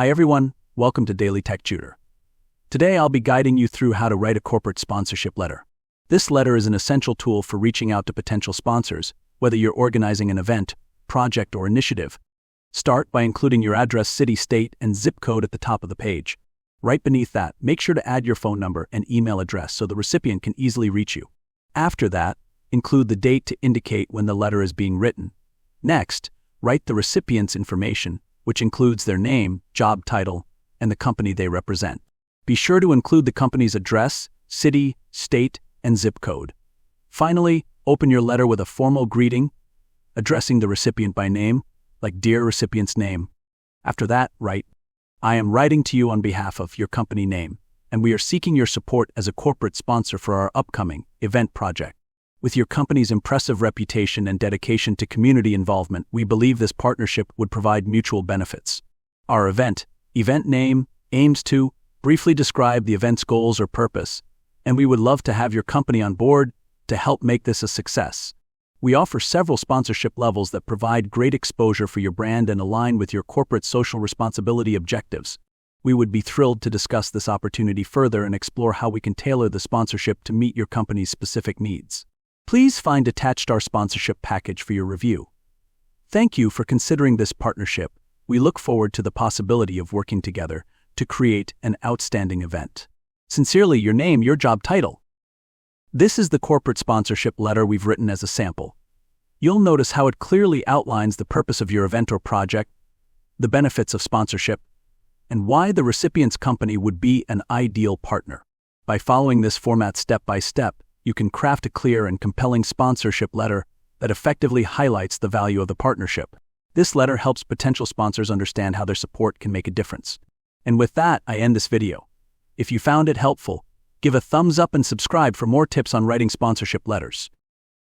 Hi everyone, welcome to Daily Tech Tutor. Today I'll be guiding you through how to write a corporate sponsorship letter. This letter is an essential tool for reaching out to potential sponsors, whether you're organizing an event, project, or initiative. Start by including your address, city, state, and zip code at the top of the page. Right beneath that, make sure to add your phone number and email address so the recipient can easily reach you. After that, include the date to indicate when the letter is being written. Next, write the recipient's information, which includes their name, job title, and the company they represent. Be sure to include the company's address, city, state, and zip code. Finally, open your letter with a formal greeting, addressing the recipient by name, like "Dear recipient's name." After that, write, "I am writing to you on behalf of your company name, and we are seeking your support as a corporate sponsor for our upcoming event project. With your company's impressive reputation and dedication to community involvement, we believe this partnership would provide mutual benefits. Our event name, aims to briefly describe the event's goals or purpose, and we would love to have your company on board to help make this a success. We offer several sponsorship levels that provide great exposure for your brand and align with your corporate social responsibility objectives. We would be thrilled to discuss this opportunity further and explore how we can tailor the sponsorship to meet your company's specific needs. Please find attached our sponsorship package for your review. Thank you for considering this partnership. We look forward to the possibility of working together to create an outstanding event. Sincerely, your name, your job title." This is the corporate sponsorship letter we've written as a sample. You'll notice how it clearly outlines the purpose of your event or project, the benefits of sponsorship, and why the recipient's company would be an ideal partner. By following this format step by step, you can craft a clear and compelling sponsorship letter that effectively highlights the value of the partnership. This letter helps potential sponsors understand how their support can make a difference. And with that, I end this video. If you found it helpful, give a thumbs up and subscribe for more tips on writing sponsorship letters.